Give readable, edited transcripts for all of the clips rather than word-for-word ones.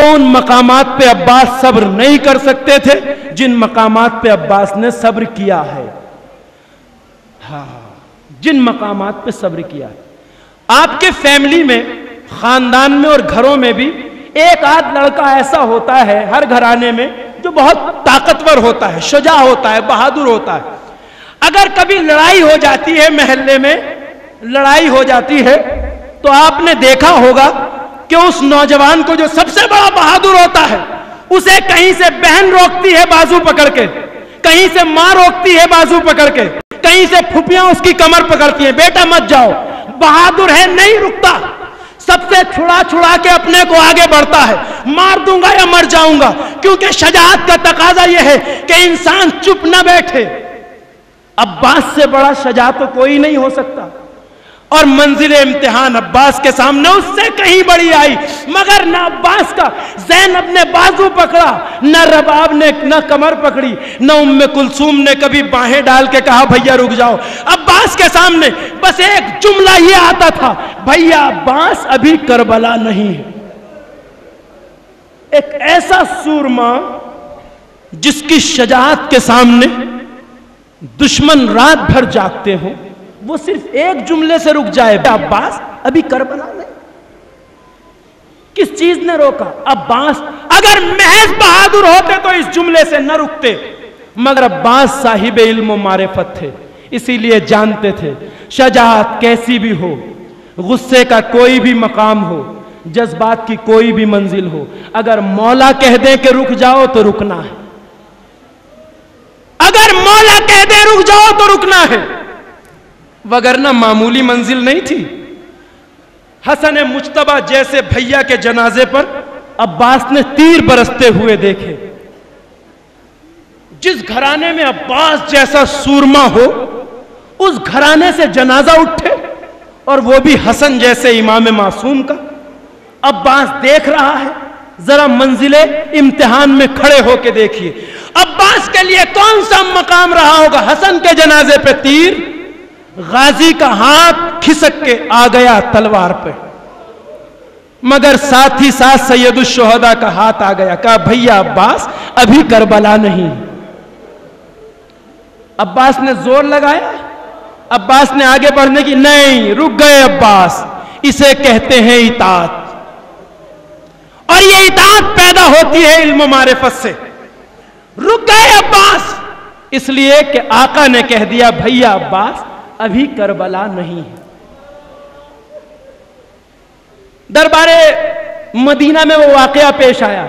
ان مقامات پہ عباس صبر نہیں کر سکتے تھے جن مقامات پہ عباس نے صبر کیا ہے. ہاں، جن مقامات پہ صبر کیا ہے. آپ کے فیملی میں، خاندان میں اور گھروں میں بھی ایک آدھ لڑکا ایسا ہوتا ہے ہر گھرانے میں جو بہت طاقتور ہوتا ہے، شجاع ہوتا ہے، بہادر ہوتا ہے. اگر کبھی لڑائی ہو جاتی ہے، محلے میں لڑائی ہو جاتی ہے، تو آپ نے دیکھا ہوگا کہ اس نوجوان کو جو سب سے بڑا بہادر ہوتا ہے، اسے کہیں سے بہن روکتی ہے بازو پکڑ کے، کہیں سے ماں روکتی ہے بازو پکڑ کے، کہیں سے پھپھیاں اس کی کمر پکڑتی ہیں، بیٹا مت جاؤ. بہادر ہے، نہیں رکتا، سب سے چھڑا چھڑا کے اپنے کو آگے بڑھتا ہے. مار دوں گا یا مر جاؤں گا، کیونکہ شجاعت کا تقاضا یہ ہے کہ انسان چپ نہ بیٹھے. عباس سے بڑا شجاع تو کوئی نہیں ہو سکتا، اور منزل امتحان عباس کے سامنے اس سے کہیں بڑی آئی. مگر نہ عباس کا زینب نے بازو پکڑا، نہ رباب نے نہ کمر پکڑی، نہ ام کلثوم نے کبھی باہیں ڈال کے کہا بھیا رک جاؤ. عباس کے سامنے بس ایک جملہ یہ آتا تھا، بھیا عباس ابھی کربلا نہیں ہے. ایک ایسا سورما جس کی شجاعت کے سامنے دشمن رات بھر جاگتے ہوں، وہ صرف ایک جملے سے رک جائے، عباس ابھی کربلا نہیں. کس چیز نے روکا؟ عباس اگر محض بہادر ہوتے تو اس جملے سے نہ رکتے، مگر عباس صاحب علم و معرفت تھے، اسی لیے جانتے تھے شجاعت کیسی بھی ہو، غصے کا کوئی بھی مقام ہو، جذبات کی کوئی بھی منزل ہو، اگر مولا کہہ دیں کہ رک جاؤ تو رکنا ہے. اگر مولا کہہ دے رک جاؤ تو رکنا ہے، وگرنہ معمولی منزل نہیں تھی. حسن مجتبیٰ جیسے بھیا کے جنازے پر عباس نے تیر برستے ہوئے دیکھے. جس گھرانے میں عباس جیسا سورما ہو، اس گھرانے سے جنازہ اٹھے، اور وہ بھی حسن جیسے امام معصوم کا. عباس دیکھ رہا ہے، ذرا منزل امتحان میں کھڑے ہو کے دیکھیے. عباس کے لیے کون سا مقام رہا ہوگا؟ حسن کے جنازے پہ تیر، غازی کا ہاتھ کھسک کے آ گیا تلوار پہ، مگر ساتھ ہی ساتھ سید الشہداء کا ہاتھ آ گیا، کہا بھیا عباس ابھی کربلا نہیں. عباس نے زور لگایا، عباس نے آگے بڑھنے کی، نہیں، رک گئے عباس. اسے کہتے ہیں اطاعت، اور یہ اطاعت پیدا ہوتی ہے علم و معرفت سے. رک گئے عباس اس لیے کہ آقا نے کہہ دیا بھیا عباس ابھی کربلا نہیں ہے. دربار مدینہ میں وہ واقعہ پیش آیا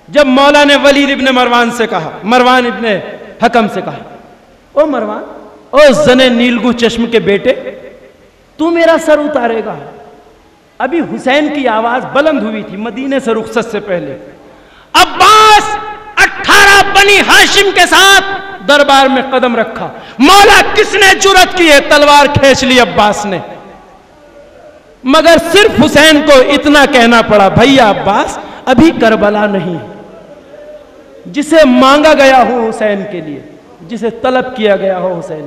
جب مولا نے ولید ابن مروان سے کہا، مروان ابن حکم سے کہا، او مروان، او زن نیلگو چشم کے بیٹے، تو میرا سر اتارے گا؟ ابھی حسین کی آواز بلند ہوئی تھی مدینے سے رخصت سے پہلے. عباس 18 بنی ہاشم کے ساتھ دربار میں قدم رکھا. مولا کس نے جرأت کی ہے؟ تلوار کھینچ لی عباس نے، مگر صرف حسین کو اتنا کہنا پڑا، بھیا عباس ابھی کربلا نہیں. جسے مانگا گیا ہو حسین کے لیے، جسے طلب کیا گیا ہو حسین،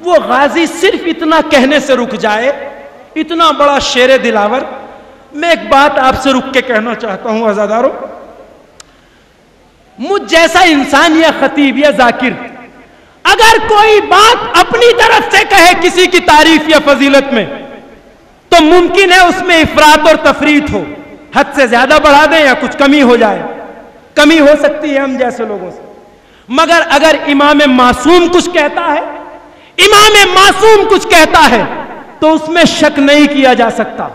وہ غازی صرف اتنا کہنے سے رک جائے، اتنا بڑا شیر دلاور. میں ایک بات آپ سے رک کے کہنا چاہتا ہوں عزادارو، مجھ جیسا انسان یا خطیب یا ذاکر اگر کوئی بات اپنی طرف سے کہے کسی کی تعریف یا فضیلت میں، تو ممکن ہے اس میں افراط اور تفریط ہو، حد سے زیادہ بڑھا دیں یا کچھ کمی ہو جائے، کمی ہو سکتی ہے ہم جیسے لوگوں سے. مگر اگر امام معصوم کچھ کہتا ہے، امام معصوم کچھ کہتا ہے، تو اس میں شک نہیں کیا جا سکتا.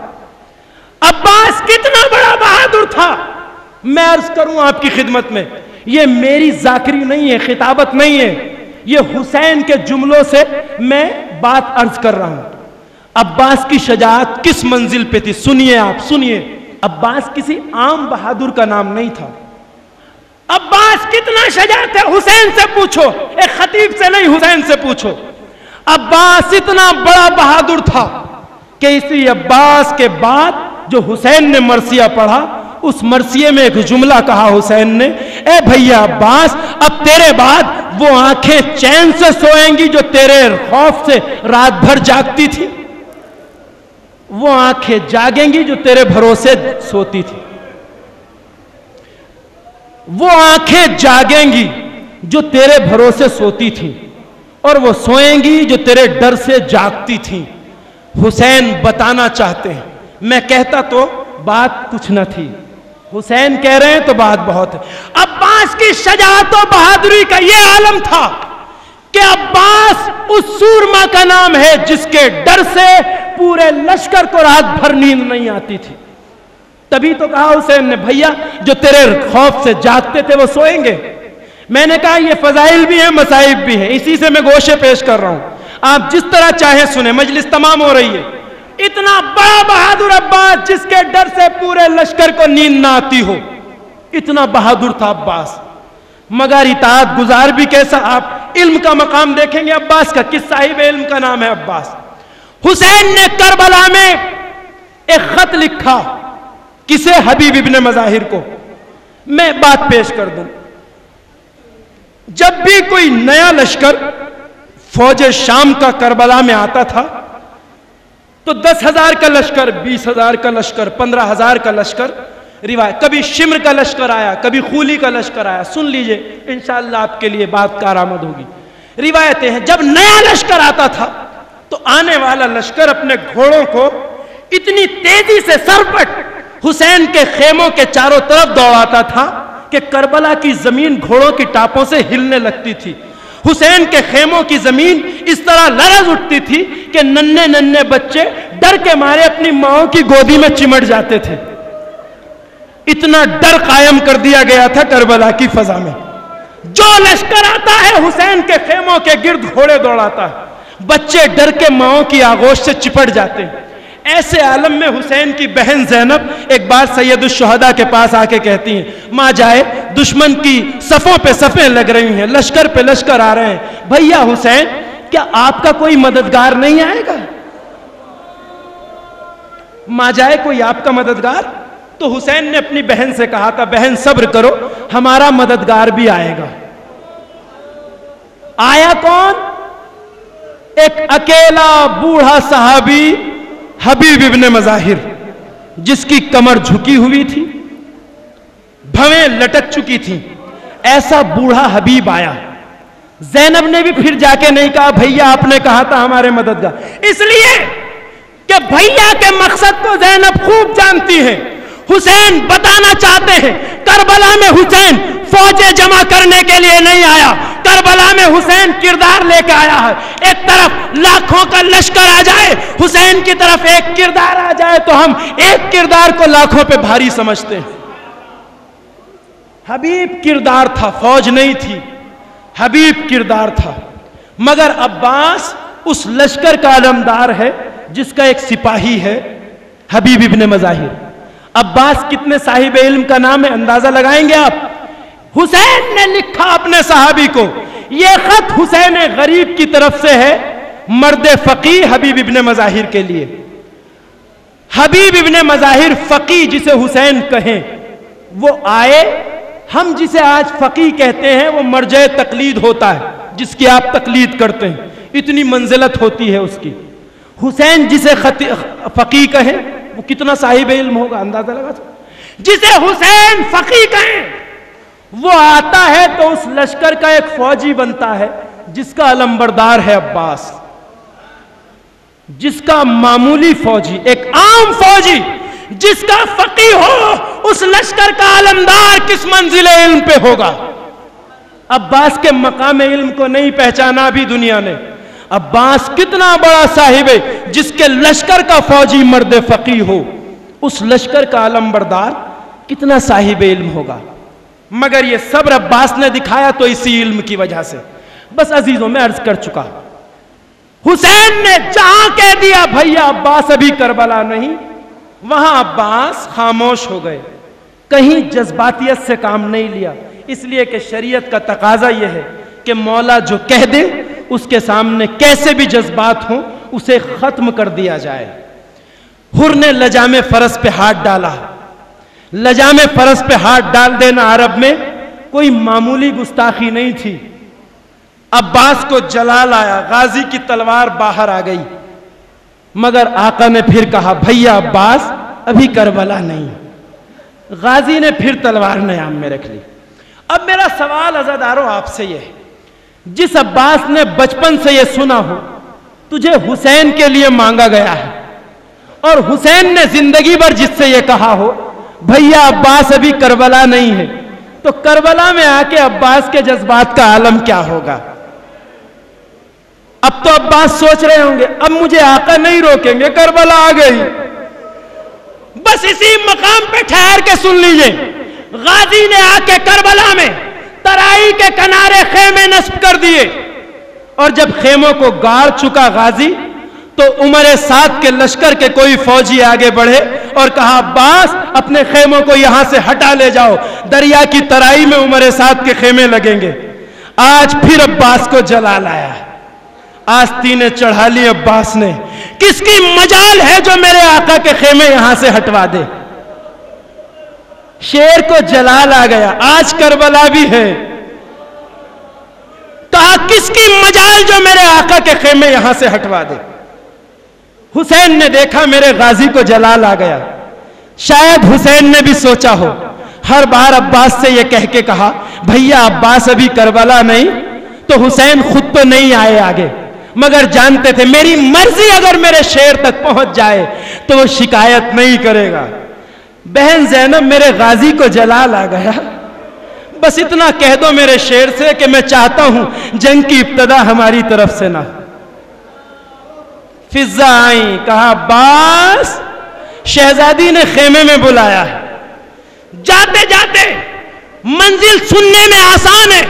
عباس کتنا بڑا بہادر تھا. میں عرض کروں آپ کی خدمت میں، یہ میری ذاکری نہیں ہے، خطابت نہیں ہے، یہ حسین کے جملوں سے میں بات عرض کر رہا ہوں. عباس کی شجاعت کس منزل پہ تھی؟ سنیے آپ، سنیے. عباس کسی عام بہادر کا نام نہیں تھا. عباس کتنا شجاع تھے حسین سے پوچھو، ایک خطیب سے نہیں، حسین سے پوچھو. عباس اتنا بڑا بہادر تھا کہ اسی عباس کے بعد جو حسین نے مرثیہ پڑھا، اس مرثیے میں ایک جملہ کہا حسین نے، اے بھیا عباس اب تیرے بعد وہ آنکھیں چین سے سوئیں گی جو تیرے خوف سے رات بھر جاگتی تھی، وہ آنکھیں جاگیں گی جو تیرے بھروسے سوتی تھی. وہ آنکھیں جاگیں گی جو تیرے بھروسے سوتی تھیں، اور وہ سوئیں گی جو تیرے ڈر سے جاگتی تھیں۔ حسین بتانا چاہتے ہیں، میں کہتا تو بات کچھ نہ تھی، حسین کہہ رہے ہیں تو بات بہت ہے۔ عباس کی شجاعت و بہادری کا یہ عالم تھا کہ عباس اس سورما کا نام ہے جس کے ڈر سے پورے لشکر کو رات بھر نیند نہیں آتی تھی۔ تبھی تو کہا حسین نے، بھیا جو تیرے خوف سے جاگتے تھے وہ سوئیں گے۔ میں نے کہا یہ فضائل بھی ہیں، مصائب بھی ہیں، اسی سے میں گوشے پیش کر رہا ہوں، آپ جس طرح چاہیں سنیں، مجلس تمام ہو رہی ہے۔ اتنا بڑا بہادر عباس جس کے ڈر سے پورے لشکر کو نیند نہ آتی ہو، اتنا بہادر تھا عباس، مگر اطاعت گزار بھی کیسا۔ آپ علم کا مقام دیکھیں گے عباس کا، کس صاحب علم کا نام ہے عباس۔ حسین نے کربلا میں ایک خط لکھا، کسے؟ حبیب ابن مظاہر کو۔ میں بات پیش کر دوں، جب بھی کوئی نیا لشکر فوج شام کا کربلا میں آتا تھا تو 10,000 کا لشکر، 20,000 کا لشکر، 15,000 کا لشکر، روایت کبھی شمر کا لشکر آیا، کبھی خولی کا لشکر آیا، سن لیجئے انشاءاللہ آپ کے لیے بات کارآمد ہوگی۔ روایتیں ہیں جب نیا لشکر آتا تھا تو آنے والا لشکر اپنے گھوڑوں کو اتنی تیزی سے سرپٹ حسین کے خیموں کے چاروں طرف دوڑاتا تھا کہ کربلا کی زمین گھوڑوں کی ٹاپوں سے ہلنے لگتی تھی۔ حسین کے خیموں کی زمین اس طرح لرز اٹھتی تھی کہ ننھے ننھے بچے ڈر کے مارے اپنی ماؤں کی گودی میں چمٹ جاتے تھے۔ اتنا ڈر قائم کر دیا گیا تھا کربلا کی فضا میں۔ جو لشکر آتا ہے حسین کے خیموں کے گرد گھوڑے دوڑاتا ہے، بچے ڈر کے ماؤں کی آغوش سے چپٹ جاتے ہیں۔ ایسے عالم میں حسین کی بہن زینب ایک بار سید الشہداء کے پاس آ کے کہتی ہیں، ماں جائے دشمن کی صفوں پہ صفیں لگ رہی ہیں، لشکر پہ لشکر آ رہے ہیں، بھیا حسین کیا آپ کا کوئی مددگار نہیں آئے گا؟ ماں جائے کوئی آپ کا مددگار؟ تو حسین نے اپنی بہن سے کہا تھا، بہن صبر کرو ہمارا مددگار بھی آئے گا۔ آیا کون؟ ایک اکیلا بوڑھا صحابی حبیب ابن مظاہر، جس کی کمر جھکی ہوئی تھی، بھویں لٹک چکی تھی، ایسا بوڑھا حبیب آیا۔ زینب نے بھی پھر جا کے نہیں کہا بھیا آپ نے کہا تھا ہمارے مددگار، اس لیے کہ بھیا کے مقصد کو زینب خوب جانتی ہیں۔ حسین بتانا چاہتے ہیں کربلا میں حسین فوجیں جمع کرنے کے لیے نہیں آیا، کربلا میں حسین کردار لے کے آیا ہے۔ ایک طرف لاکھوں کا لشکر آ جائے، حسین کی طرف ایک کردار آ جائے تو ہم ایک کردار کو لاکھوں پہ بھاری سمجھتے ہیں۔ حبیب کردار تھا، فوج نہیں تھی، حبیب کردار تھا، مگر عباس اس لشکر کا علمدار ہے جس کا ایک سپاہی ہے حبیب ابن مظاہر۔ عباس کتنے صاحب علم کا نام ہے اندازہ لگائیں گے آپ؟ حسین نے لکھا اپنے صحابی کو، یہ خط حسین غریب کی طرف سے ہے مرد فقیہ حبیب ابن مظاہر کے لیے۔ حبیب ابن مظاہر فقیہ جسے حسین کہیں وہ آئے، ہم جسے آج فقیہ کہتے ہیں وہ مرجع تقلید ہوتا ہے، جس کی آپ تقلید کرتے ہیں، اتنی منزلت ہوتی ہے اس کی۔ حسین جسے فقیہ کہیں وہ کتنا صاحب علم ہوگا اندازہ لگا سکتے؟ جسے حسین فقیہ کہیں وہ آتا ہے تو اس لشکر کا ایک فوجی بنتا ہے جس کا علمبردار ہے عباس، جس کا معمولی فوجی، ایک عام فوجی جس کا فقیہ ہو، اس لشکر کا علمدار کس منزل علم پہ ہوگا؟ عباس کے مقام علم کو نہیں پہچانا بھی دنیا نے۔ عباس کتنا بڑا صاحب ہے جس کے لشکر کا فوجی مرد فقیہ ہو، اس لشکر کا علمبردار کتنا صاحب علم ہوگا؟ مگر یہ صبر عباس نے دکھایا تو اسی علم کی وجہ سے۔ بس عزیزوں میں عرض کر چکا، حسین نے جہاں کہہ دیا بھیا عباس ابھی کربلا نہیں، وہاں عباس خاموش ہو گئے، کہیں جذباتیت سے کام نہیں لیا، اس لیے کہ شریعت کا تقاضا یہ ہے کہ مولا جو کہہ دے اس کے سامنے کیسے بھی جذبات ہوں اسے ختم کر دیا جائے۔ حر نے لجام فرس پہ ہاتھ ڈالا، لجام فرس پہ ہاتھ ڈال دینا عرب میں کوئی معمولی گستاخی نہیں تھی۔ عباس کو جلال آیا، غازی کی تلوار باہر آ گئی، مگر آقا نے پھر کہا بھیا عباس ابھی کربلا نہیں۔ غازی نے پھر تلوار نیام میں رکھ لی۔ اب میرا سوال عزاداروں آپ سے یہ ہے، جس عباس نے بچپن سے یہ سنا ہو تجھے حسین کے لیے مانگا گیا ہے، اور حسین نے زندگی بھر جس سے یہ کہا ہو بھیا عباس ابھی کربلا نہیں ہے، تو کربلا میں آ کے عباس کے جذبات کا عالم کیا ہوگا؟ اب تو عباس سوچ رہے ہوں گے اب مجھے آقا نہیں روکیں گے، کربلا آ گئی۔ بس اسی مقام پہ ٹھہر کے سن لیجئے، غازی نے آ کے کربلا میں ترائی کے کنارے خیمے نصب کر دیے، اور جب خیموں کو گاڑ چکا غازی تو عمر سعد کے لشکر کے کوئی فوجی آگے بڑھے اور کہا عباس اپنے خیموں کو یہاں سے ہٹا لے جاؤ، دریا کی ترائی میں عمر سعد کے خیمے لگیں گے۔ آج پھر عباس کو جلال آیا، آستینیں چڑھا لی عباس نے، کس کی مجال ہے جو میرے آقا کے خیمے یہاں سے ہٹوا دے؟ شیر کو جلال آ گیا، آج کربلا بھی ہے، کہا کس کی مجال جو میرے آقا کے خیمے یہاں سے ہٹوا دے؟ حسین نے دیکھا میرے غازی کو جلال آ گیا، شاید حسین نے بھی سوچا ہو، ہر بار عباس سے یہ کہہ کے کہا بھیا عباس ابھی کربلا نہیں، تو حسین خود تو نہیں آئے آگے، مگر جانتے تھے میری مرضی اگر میرے شیر تک پہنچ جائے تو وہ شکایت نہیں کرے گا۔ بہن زینب میرے غازی کو جلال آ گیا، بس اتنا کہہ دو میرے شیر سے کہ میں چاہتا ہوں جنگ کی ابتدا ہماری طرف سے نہ۔ فضا آئیں، کہا عباس شہزادی نے خیمے میں بلایا ہے، جاتے جاتے منزل سننے میں آسان ہے،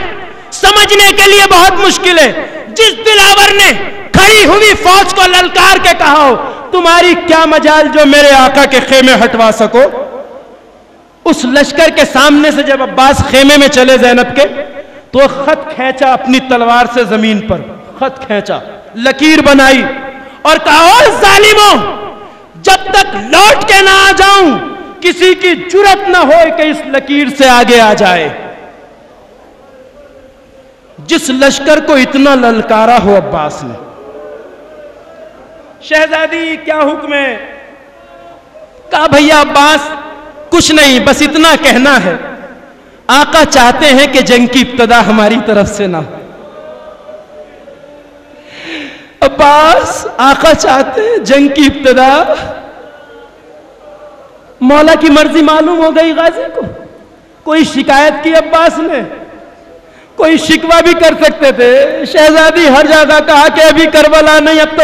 سمجھنے کے لیے بہت مشکل ہے۔ جس دلاور نے کھڑی ہوئی فوج کو للکار کے کہا ہو تمہاری کیا مجال جو میرے آقا کے خیمے ہٹوا سکو، اس لشکر کے سامنے سے جب عباس خیمے میں چلے زینب کے تو خط کھینچا اپنی تلوار سے، زمین پر خط کھینچا، لکیر بنائی اور کہا اوہ ظالموں، جب تک لوٹ کے نہ آ جاؤں کسی کی جرت نہ ہو کہ اس لکیر سے آگے آ جائے۔ جس لشکر کو اتنا للکارا ہو عباس نے، شہزادی کیا حکم ہے؟ کہا بھیا عباس کچھ نہیں، بس اتنا کہنا ہے آقا چاہتے ہیں کہ جنگ کی ابتدا ہماری طرف سے نہ ہو۔ عباس آقا چاہتے ہیں جنگ کی ابتدا، مولا کی مرضی معلوم ہو گئی غازی کو، کوئی شکایت کی عباس نے، کوئی شکوہ بھی کر سکتے تھے، شہزادی ہر جگہ کہا کہ ابھی کربلا نہیں، اب تو